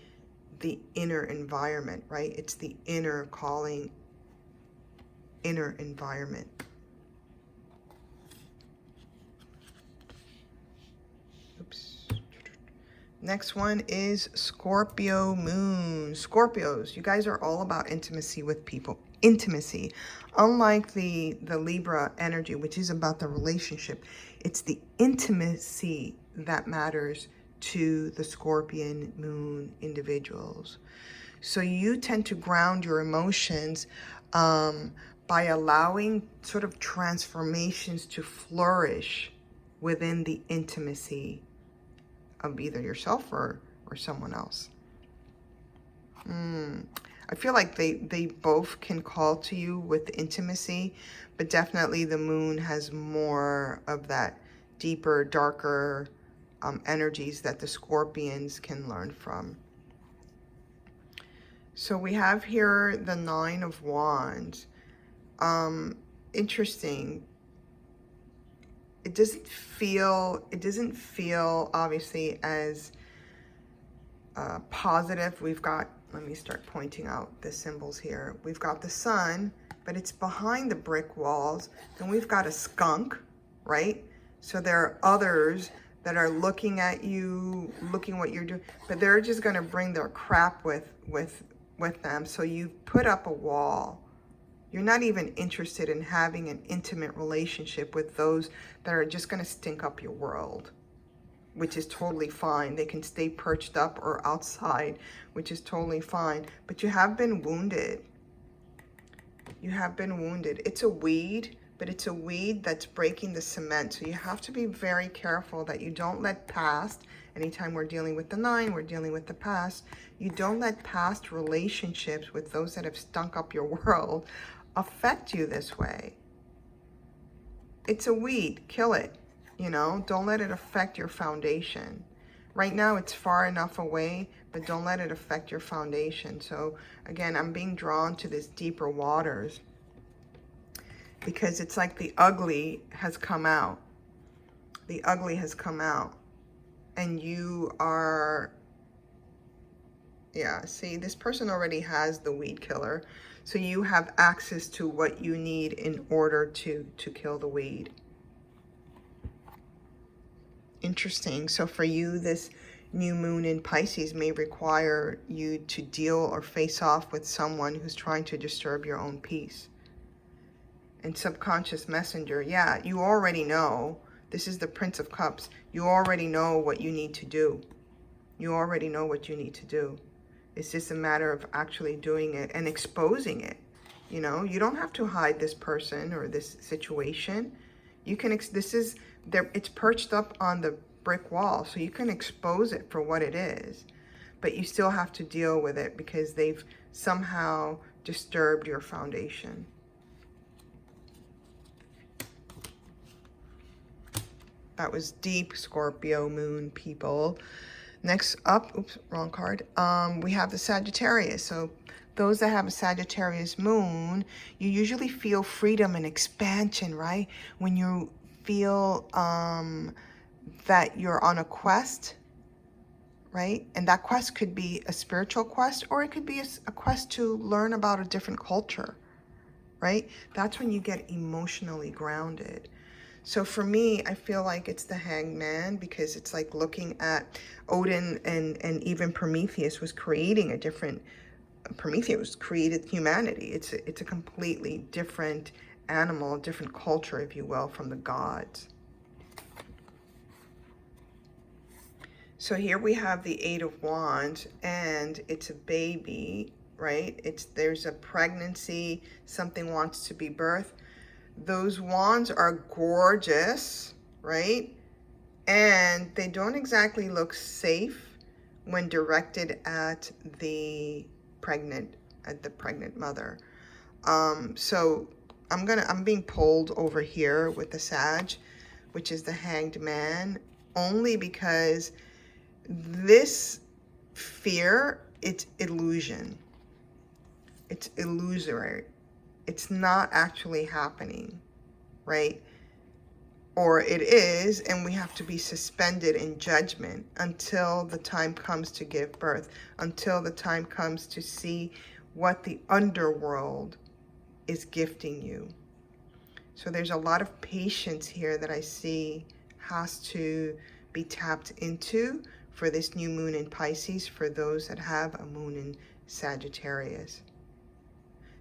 the inner environment, right? It's the inner calling, inner environment. Oops. Next one is Scorpio moon. Scorpios, you guys are all about intimacy with people. Intimacy. Unlike the Libra energy, which is about the relationship, it's the intimacy that matters to the Scorpion moon individuals. So you tend to ground your emotions by allowing sort of transformations to flourish within the intimacy of either yourself or someone else. I feel like they both can call to you with intimacy, but definitely the moon has more of that deeper, darker energies that the Scorpions can learn from. So we have here the Nine of Wands. Interesting. It doesn't feel obviously as positive. We've got, let me start pointing out the symbols here. We've got the sun, but it's behind the brick walls. Then we've got a skunk, right? So there are others that are looking at you, looking what you're doing, but they're just going to bring their crap with them. So you've put up a wall. You're not even interested in having an intimate relationship with those that are just going to stink up your world, which is totally fine. They can stay perched up or outside, which is totally fine. But you have been wounded. You have been wounded. It's a weed, but it's a weed that's breaking the cement. So you have to be very careful that you don't let past, anytime we're dealing with the nine, we're dealing with the past, you don't let past relationships with those that have stunk up your world affect you this way. It's a weed. Kill it. You know, don't let it affect your foundation. Right now it's far enough away, but don't let it affect your foundation. So again, I'm being drawn to this deeper waters because it's like the ugly has come out. The ugly has come out. And you are, yeah, see, this person already has the weed killer. So you have access to what you need in order to kill the weed. Interesting. So for you, this new moon in Pisces may require you to deal or face off with someone who's trying to disturb your own peace. And subconscious messenger, yeah, you already know. This is the Prince of Cups. You already know what you need to do. You already know what you need to do. It's just a matter of actually doing it and exposing it. You know, you don't have to hide this person or this situation. You can, this is, there, it's perched up on the brick wall, so you can expose it for what it is. But you still have to deal with it because they've somehow disturbed your foundation. That was deep, Scorpio moon people. Next up, oops, wrong card. We have the Sagittarius. So those that have a Sagittarius moon, you usually feel freedom and expansion, right? When you feel that you're on a quest, right? And that quest could be a spiritual quest, or it could be a quest to learn about a different culture, right? That's when you get emotionally grounded. So for me, I feel like it's the Hanged Man, because it's like looking at Odin and even Prometheus was creating a different, Prometheus created humanity. It's a completely different animal, a different culture, if you will, from the gods. So here we have the Eight of Wands, and it's a baby, right? There's a pregnancy, something wants to be birthed. Those wands are gorgeous, right? And they don't exactly look safe when directed at the pregnant mother. So I'm being pulled over here with the Sag, which is the Hanged Man, only because this fear, it's illusion. It's illusory. It's not actually happening, right? Or it is, and we have to be suspended in judgment until the time comes to give birth, until the time comes to see what the underworld is gifting you. So there's a lot of patience here that I see has to be tapped into for this new moon in Pisces, for those that have a moon in Sagittarius.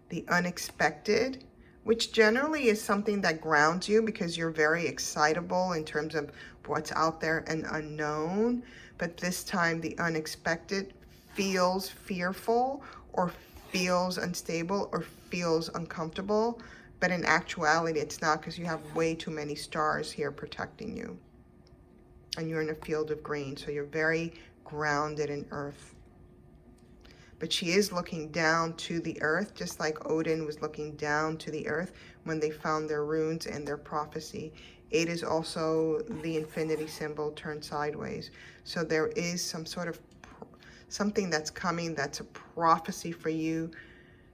The unexpected, which generally is something that grounds you because you're very excitable in terms of what's out there and unknown. But this time the unexpected feels fearful or feels unstable or feels uncomfortable. But in actuality, it's not, because you have way too many stars here protecting you. And you're in a field of green, so you're very grounded in earth. But she is looking down to the earth, just like Odin was looking down to the earth when they found their runes and their prophecy. 8 is also the infinity symbol turned sideways. So there is some sort of something that's coming that's a prophecy for you,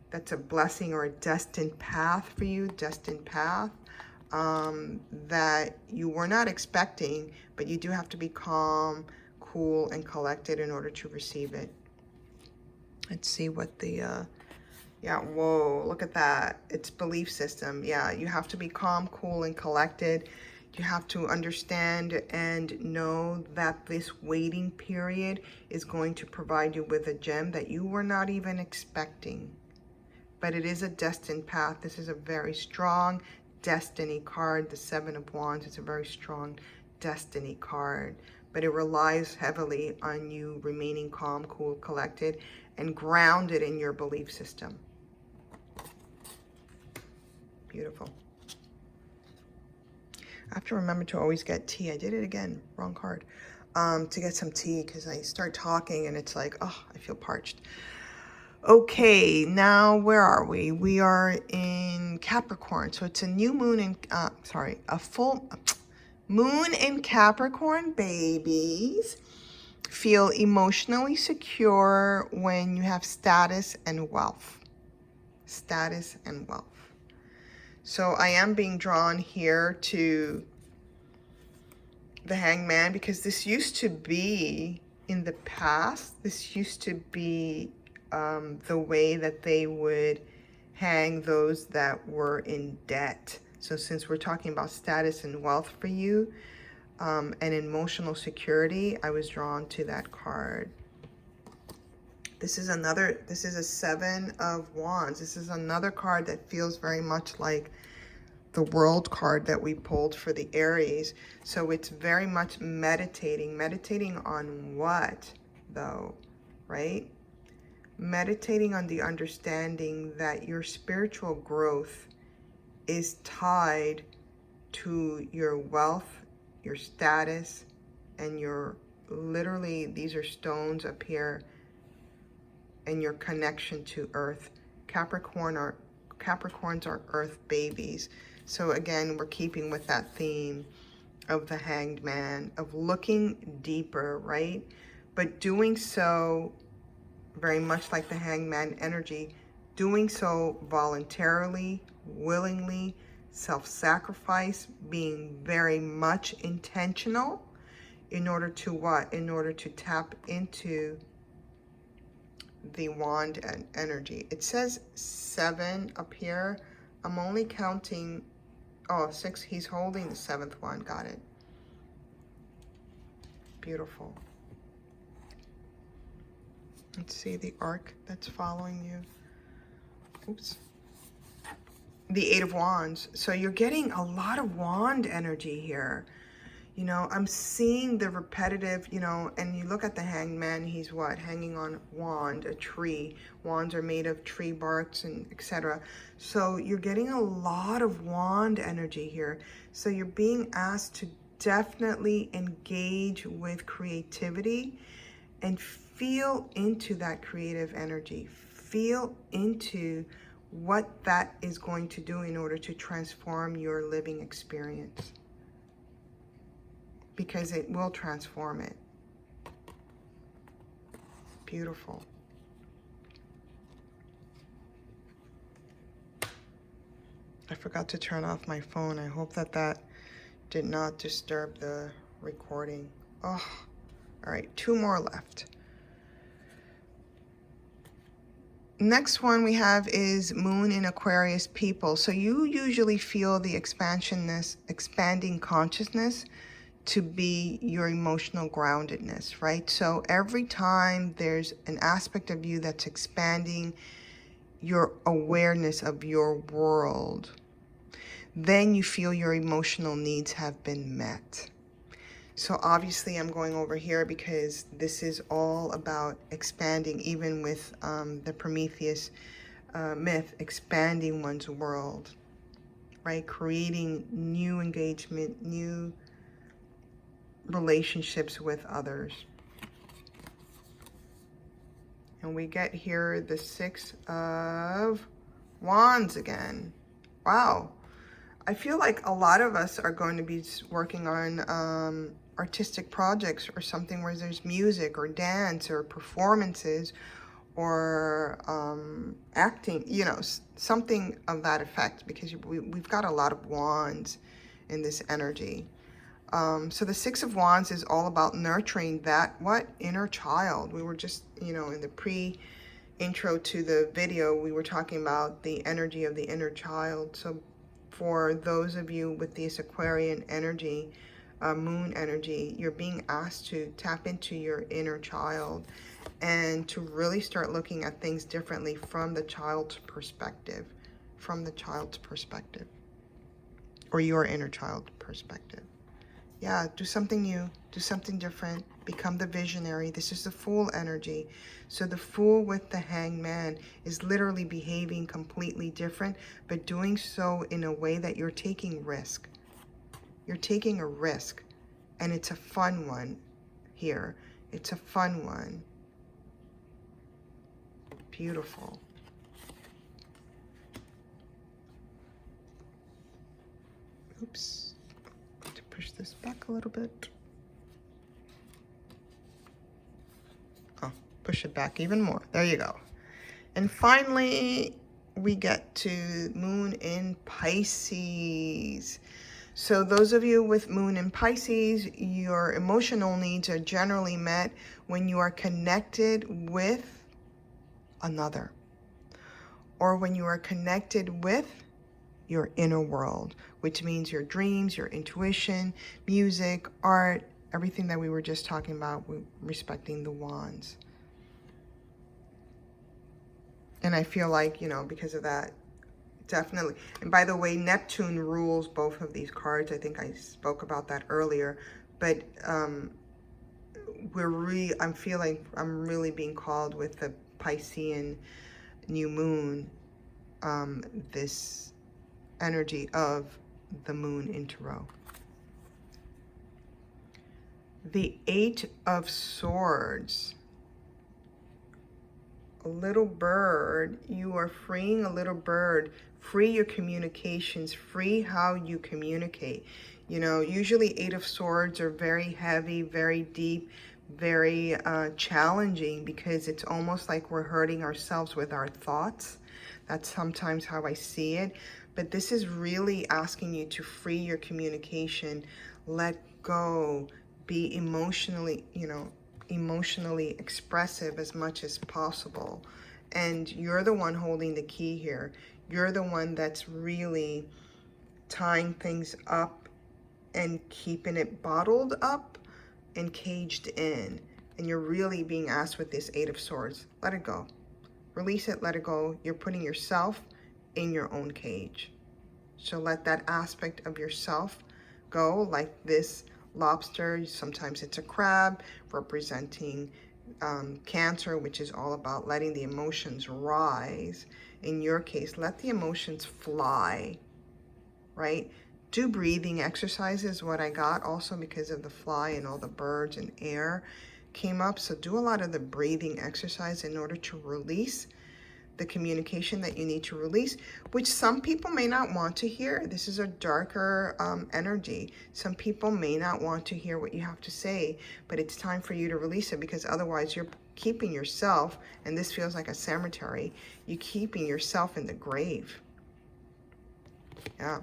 that's a blessing or a destined path for you, destined path that you were not expecting, but you do have to be calm, cool, and collected in order to receive it. Let's see what the, yeah, whoa, look at that. It's belief system. Yeah, you have to be calm, cool, and collected. You have to understand and know that this waiting period is going to provide you with a gem that you were not even expecting. But it is a destined path. This is a very strong destiny card. The 7 of Wands is a very strong destiny card. But it relies heavily on you remaining calm, cool, collected, and grounded in your belief system. Beautiful. I have to remember to always get tea. I did it again, wrong card. To get some tea, because I start talking and it's like, oh, I feel parched. Okay, now where are we? We are in Capricorn. So it's a new moon in, a full moon in Capricorn, babies. Feel emotionally secure when you have status and wealth. Status and wealth. So I am being drawn here to the Hangman, because this used to be in the past. This used to be the way that they would hang those that were in debt. So since we're talking about status and wealth for you, and emotional security, I was drawn to that card. This is a 7 of Wands. This is another card that feels very much like the World card that we pulled for the Aries. So it's very much meditating. Meditating on what, though, right? Meditating on the understanding that your spiritual growth is tied to your wealth, your status, and your, literally, these are stones up here, and your connection to earth. Capricorns are earth babies. So again, we're keeping with that theme of the Hanged Man, of looking deeper, right? But doing so very much like the Hanged Man energy, doing so voluntarily, willingly, self-sacrifice, being very much intentional in order to what? In order to tap into the wand and energy. It says 7 up here. I'm only counting, oh, 6. He's holding the 7th one. Got it. Beautiful. Let's see the arc that's following you. Oops. The 8 of Wands. So you're getting a lot of wand energy here. You know, I'm seeing the repetitive, you know, and you look at the Hanged Man, he's what? Hanging on wand, a tree. Wands are made of tree barks and etc. So you're getting a lot of wand energy here. So you're being asked to definitely engage with creativity and feel into that creative energy. Feel into what that is going to do in order to transform your living experience. Because it will transform it. Beautiful. I forgot to turn off my phone. I hope that that did not disturb the recording. Oh, all right, 2 more left. Next one we have is Moon in Aquarius people. So you usually feel the expanding consciousness to be your emotional groundedness, right? So every time there's an aspect of you that's expanding your awareness of your world, then you feel your emotional needs have been met. So obviously I'm going over here because this is all about expanding, even with the Prometheus myth, expanding one's world, right? Creating new engagement, new relationships with others. And we get here the 6 of Wands again. Wow. I feel like a lot of us are going to be working on artistic projects or something where there's music or dance or performances or acting, you know, something of that effect, because we've got a lot of wands in this energy. So the 6 of Wands is all about nurturing that, inner child. We were just, you know, in the pre-intro to the video, we were talking about the energy of the inner child. So for those of you with this Aquarian energy, moon energy, you're being asked to tap into your inner child and to really start looking at things differently from the child's perspective, or your inner child perspective. Yeah, do something new, do something different, become the visionary. This is the Fool energy. So the Fool with the Hangman is literally behaving completely different, but doing so in a way that you're taking risk. You're taking a risk, and it's a fun one here. It's a fun one. Beautiful. Oops. Push this back a little bit. Oh, push it back even more. There you go. And finally, we get to Moon in Pisces. So those of you with Moon in Pisces, your emotional needs are generally met when you are connected with another, or when you are connected with your inner world, which means your dreams, your intuition, music, art, everything that we were just talking about, respecting the wands. And I feel like, you know, because of that, definitely. And by the way, Neptune rules both of these cards. I think I spoke about that earlier, but I'm feeling I'm really being called with the Piscean new moon, this energy of the moon in Tarot. The 8 of Swords. A little bird. You are freeing a little bird. Free your communications. Free how you communicate. You know, usually 8 of Swords are very heavy, very deep, very challenging, because it's almost like we're hurting ourselves with our thoughts. That's sometimes how I see it. But this is really asking you to free your communication, let go, be emotionally, you know, emotionally expressive as much as possible. And you're the one holding the key here. You're the one that's really tying things up and keeping it bottled up and caged in. And you're really being asked with this 8 of Swords, let it go. Release it, let it go. You're putting yourself in your own cage. So let that aspect of yourself go, like this lobster. Sometimes it's a crab representing Cancer, which is all about letting the emotions rise. In your case, let the emotions fly, right? Do breathing exercises, what I got also because of the fly and all the birds and air came up. So do a lot of the breathing exercise in order to release the communication that you need to release, which some people may not want to hear. This is a darker energy. Some people may not want to hear what you have to say, but it's time for you to release it, because otherwise you're keeping yourself, and this feels like a cemetery, you're keeping yourself in the grave. Yeah.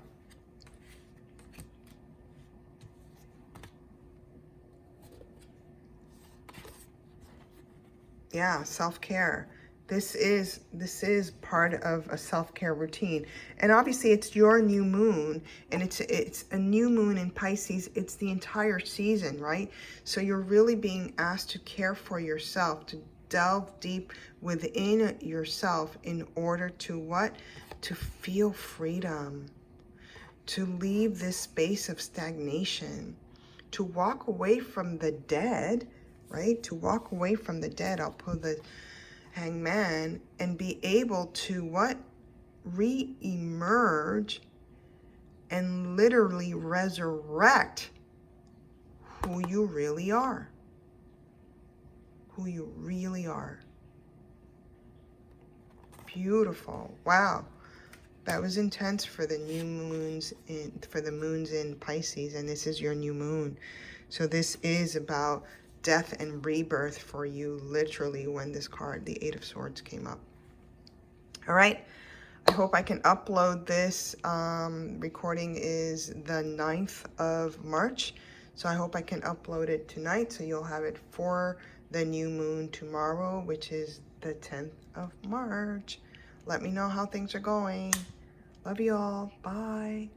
Yeah, self-care. This is part of a self-care routine. And obviously it's your new moon, and it's a new moon in Pisces. It's the entire season, right? So you're really being asked to care for yourself, to delve deep within yourself in order to what? To feel freedom, to leave this space of stagnation, to walk away from the dead, right? To walk away from the dead. I'll pull the Hangman, and be able to what? Re-emerge and literally resurrect who you really are. Who you really are. Beautiful. Wow. That was intense for the new moons for the moons in Pisces, and this is your new moon. So this is about death and rebirth for you, literally, when this card, the Eight of Swords, came up. All right. I hope I can upload this. Recording is the 9th of March. So I hope I can upload it tonight, so you'll have it for the new moon tomorrow, which is the 10th of March. Let me know how things are going. Love you all. Bye.